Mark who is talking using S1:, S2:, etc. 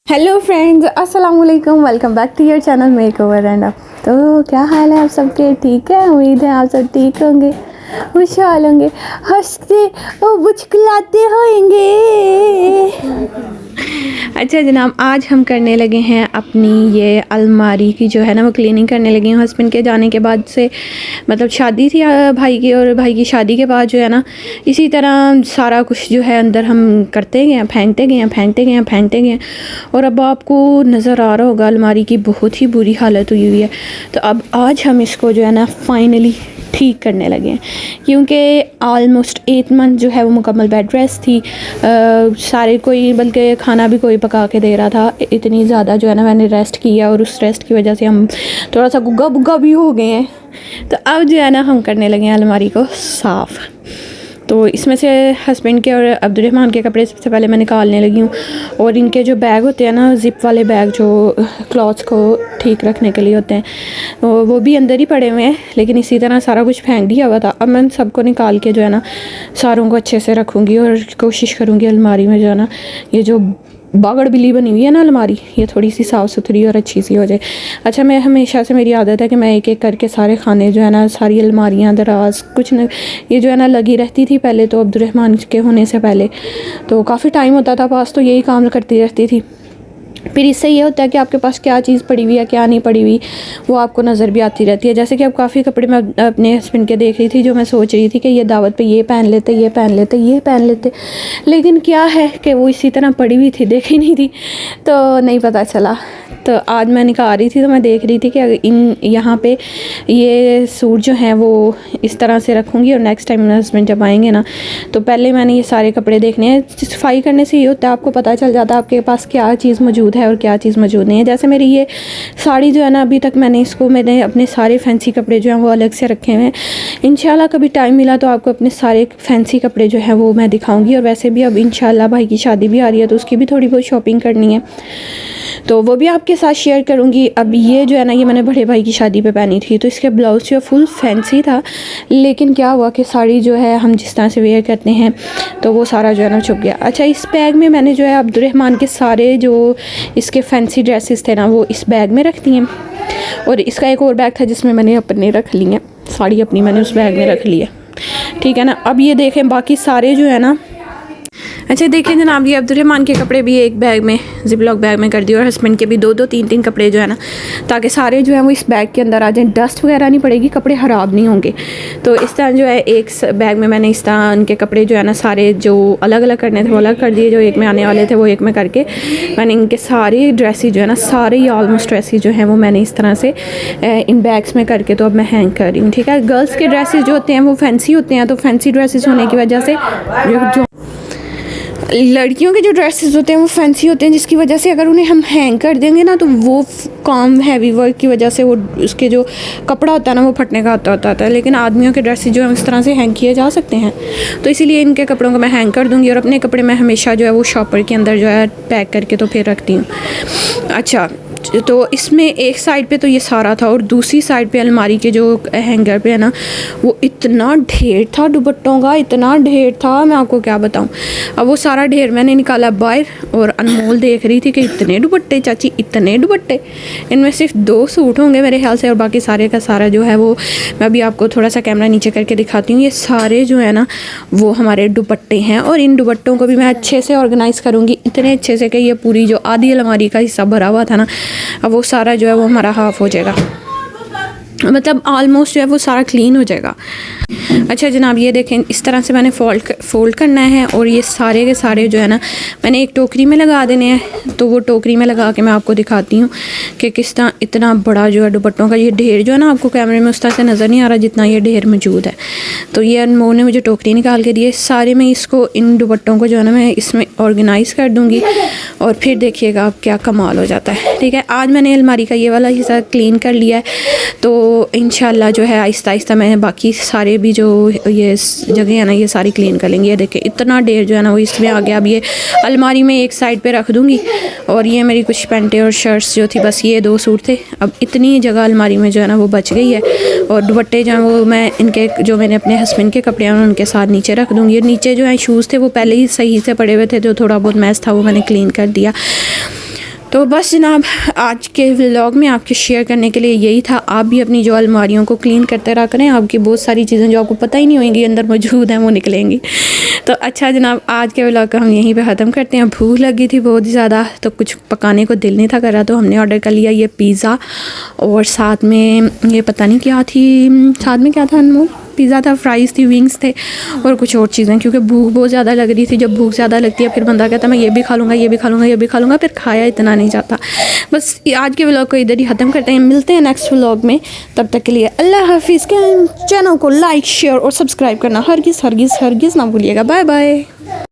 S1: Hello friends, अस्सलाम वालेकुम। Welcome back to your channel makeover and up. तो क्या हाल है आप सबके? ठीक है, उम्मीद है आप सब ठीक होंगे, खुशहाल होंगे, हंसते और मुस्कुराते होंगे। अच्छा जनाब, आज हम करने लगे हैं अपनी ये अलमारी की जो है ना वो क्लीनिंग करने लगे हैं। हस्बैंड के जाने के बाद से, मतलब शादी थी भाई की, और भाई की शादी के बाद जो है ना इसी तरह सारा कुछ जो है अंदर हम करते गए, फेंकते गए। और अब आपको नज़र आ रहा होगा अलमारी की बहुत ही बुरी हालत हुई है। तो अब आज हम इसको जो है ना फाइनली ठीक करने लगे हैं, क्योंकि ऑलमोस्ट 8 मंथ जो है वो मुकम्मल बेड रेस्ट थी। सारे कोई, बल्कि खाना भी कोई पका के दे रहा था। इतनी ज़्यादा जो है ना मैंने रेस्ट किया, और उस रेस्ट की वजह से हम थोड़ा सा गुग्गा बुग्गा भी हो गए हैं। तो अब जो है ना हम करने लगे हैं अलमारी को साफ़। तो इसमें से हस्बैंड के और अब्दुर्रहमान के कपड़े सबसे पहले मैं निकालने लगी हूँ। और इनके जो बैग होते हैं ना, ज़िप वाले बैग जो क्लॉथ्स को ठीक रखने के लिए होते हैं, वो भी अंदर ही पड़े हुए हैं। लेकिन इसी तरह सारा कुछ फेंक दिया हुआ था। अब मैं सबको निकाल के जो है ना सारों को अच्छे से रखूँगी, और कोशिश करूँगी अलमारी में जो है ना ये जो बागड़ बिल्ली बनी हुई है ना अलमारी, ये थोड़ी सी साफ़ सुथरी और अच्छी सी हो जाए। अच्छा, मैं हमेशा से मेरी आदत है कि मैं एक एक करके सारे खाने जो है ना, सारी अलमारियाँ दराज कुछ न ये जो है ना लगी रहती थी पहले। तो अब्दुर्रहमान के होने से पहले तो काफ़ी टाइम होता था पास, तो यही काम करती रहती थी। फिर इससे ये होता है कि आपके पास क्या चीज़ पड़ी हुई है, क्या नहीं पड़ी हुई, वो आपको नज़र भी आती रहती है। जैसे कि अब काफ़ी कपड़े मैं अपने हस्बैंड के देख रही थी, जो मैं सोच रही थी कि ये दावत पे ये पहन लेते, ये पहन लेते, ये पहन लेते, लेकिन क्या है कि वो इसी तरह पड़ी हुई थी, देखी नहीं थी, तो नहीं पता चला। तो आज मैं निकाल रही थी तो मैं देख रही थी कि इन यहाँ पे ये सूट जो हैं वो इस तरह से रखूँगी, और नेक्स्ट टाइम मेरे हस्बैंड जब आएंगे ना तो पहले मैंने ये सारे कपड़े देखने हैं। सफाई करने से ये होता है, आपको पता चल जाता है आपके पास क्या चीज़ मौजूद है और क्या चीज़ मौजूद नहीं है। जैसे मेरी ये साड़ी जो है ना, अभी तक मैंने अपने सारे फैंसी कपड़े जो हैं वो अलग से रखे हुए हैं। इंशाल्लाह कभी टाइम मिला तो आपको अपने सारे फैंसी कपड़े जो हैं वो मैं दिखाऊँगी। और वैसे भी अब इंशाल्लाह भाई की शादी भी आ रही है, तो उसकी भी थोड़ी बहुत शॉपिंग करनी है, तो वो भी आपके साथ शेयर करूँगी। अब ये जो है ना, ये मैंने बड़े भाई की शादी पे पहनी थी, तो इसके ब्लाउज़ जो फुल फैंसी था, लेकिन क्या हुआ कि साड़ी जो है हम जिस तरह से वेयर करते हैं तो वो सारा जो है ना छुप गया। अच्छा, इस बैग में मैंने जो है अब्दुर्रहमान के सारे जो इसके फैंसी ड्रेसेस थे ना वो इस बैग में रख दिए, और इसका एक और बैग था जिसमें मैंने अपने रख ली हैं, साड़ी अपनी मैंने उस बैग में रख ली है। ठीक है ना। अब ये देखें बाकी सारे जो है ना, अच्छा देखें जनाब, ये अब्दुर्रहमान के कपड़े भी एक बैग में, जिपलॉक बैग में कर दिए, और हस्बैंड के भी दो तीन कपड़े जो है ना, ताकि सारे जो है वो इस बैग के अंदर आ जाएं, डस्ट वगैरह नहीं पड़ेगी, कपड़े ख़राब नहीं होंगे। तो इस तरह जो है एक बैग में मैंने इस तरह उनके कपड़े जो है ना सारे जो अलग अलग करने थे वो अलग कर दिए, जो एक में आने वाले थे वो एक में करके मैंने इनके सारी ड्रेसेस जो है ना, सारे ही ऑलमोस्ट ड्रेसेस जो हैं वो मैंने इस तरह से इन बैग्स में करके तो अब मैं हैंग कर रही हूँ। ठीक है। गर्ल्स के ड्रेसेस जो होते हैं वो फैंसी होते हैं, तो फैंसी ड्रेसेस होने की वजह से जो लड़कियों के जो ड्रेसेस होते हैं वो फैंसी होते हैं, जिसकी वजह से अगर उन्हें हम हैंग कर देंगे ना तो वो काम हैवी वर्क की वजह से वो उसके जो कपड़ा होता है ना वो फटने का होता है। लेकिन आदमियों के ड्रेसेस जो है इस तरह से हैंग किए जा सकते हैं, तो इसीलिए इनके कपड़ों को मैं हैंग कर दूँगी, और अपने कपड़े मैं हमेशा जो है वो शॉपर के अंदर जो है पैक करके तो फिर रखती हूँ। अच्छा, तो इसमें एक साइड पे तो ये सारा था, और दूसरी साइड पे अलमारी के जो हैंगर पे है ना वो इतना ढेर था दुपट्टों का, इतना ढेर था मैं आपको क्या बताऊं। अब वो सारा ढेर मैंने निकाला बाहर, और अनमोल देख रही थी कि इतने दुपट्टे चाची, इतने दुपट्टे, इनमें सिर्फ 2 सूट होंगे मेरे ख्याल से, और बाकी सारे का सारा जो है वो मैं अभी आपको थोड़ा सा कैमरा नीचे करके दिखाती हूँ। ये सारे जो है ना वो हमारे दुपट्टे हैं, और इन दुपट्टों को भी मैं अच्छे से ऑर्गेनाइज़ करूँगी, इतने अच्छे से कि ये पूरी जो आधी अलमारी का हिस्सा भरा हुआ था ना, अब वो सारा जो है वो हमारा हाफ़ हो जाएगा, मतलब ऑलमोस्ट जो है वो सारा क्लीन हो जाएगा। अच्छा जनाब, ये देखें इस तरह से मैंने फोल्ड करना है, और ये सारे के सारे जो है ना मैंने एक टोकरी में लगा देने हैं। तो वो टोकरी में लगा के मैं आपको दिखाती हूँ कि किस तरह इतना बड़ा जो है दुपट्टों का ये ढेर जो है ना, आपको कैमरे में उस तरह से नज़र नहीं आ रहा जितना ये ढेर मौजूद है। तो ये अनमोल ने मुझे टोकरी निकाल के दी है, सारे में इसको इन दुपट्टों को जो है ना मैं इसमें ऑर्गेनाइज़ कर दूँगी, और फिर देखिएगा आप क्या कमाल हो जाता है। ठीक है। आज मैंने अलमारी का ये वाला हिस्सा क्लीन कर लिया है, तो इंशाल्लाह जो है आहिस्ता आहिस्ता मैं बाकी सारे भी जो ये जगह है ना ये सारी क्लीन कर लेंगे। ये देखें इतना ढेर जो है ना वो इसमें आ गया। अब ये अलमारी में एक साइड पे रख दूँगी, और ये मेरी कुछ पैंटें और शर्ट्स जो थी, बस ये 2 सूट थे। अब इतनी जगह अलमारी में जो है ना वो बच गई है, और दुपट्टे जो हैं वो मैं इनके जो मैंने अपने हस्बैंड के कपड़े हैं उनके साथ नीचे रख दूँगी। और नीचे जो है शूज़ थे वो पहले ही सही से पड़े हुए थे, जो थोड़ा बहुत मैस था वो मैंने क्लीन कर दिया। तो बस जनाब आज के व्लॉग में आपके शेयर करने के लिए यही था। आप भी अपनी जो अलमारियों को क्लीन करते रहा करें, आपकी बहुत सारी चीज़ें जो आपको पता ही नहीं होंगी अंदर मौजूद हैं वो निकलेंगी। तो अच्छा जनाब, आज के व्लॉग को हम यहीं पे ख़त्म करते हैं। भूख लगी थी बहुत ज़्यादा, तो कुछ पकाने को दिल नहीं था कर रहा, तो हमने ऑर्डर कर लिया ये पिज़्ज़ा, और साथ में ये पता नहीं क्या थी, साथ में क्या था अनमोल, पिज़्ज़ा था, फ्राइज़ थी, विंग्स थे और कुछ और चीज़ें, क्योंकि भूख बहुत ज़्यादा लग रही थी। जब भूख ज़्यादा लगती है फिर बंदा कहता है मैं ये भी खा लूँगा, ये भी खा लूँगा, ये भी खा लूँगा, फिर खाया इतना नहीं जाता। बस आज के व्लॉग को इधर ही ख़त्म करते हैं, मिलते हैं नेक्स्ट व्लॉग में। तब तक के लिए अल्लाह हाफिज़। चैनल को लाइक शेयर और सब्सक्राइब करना हरगिज़ हरगिज़ हरगिज़ ना भूलिएगा। Bye bye.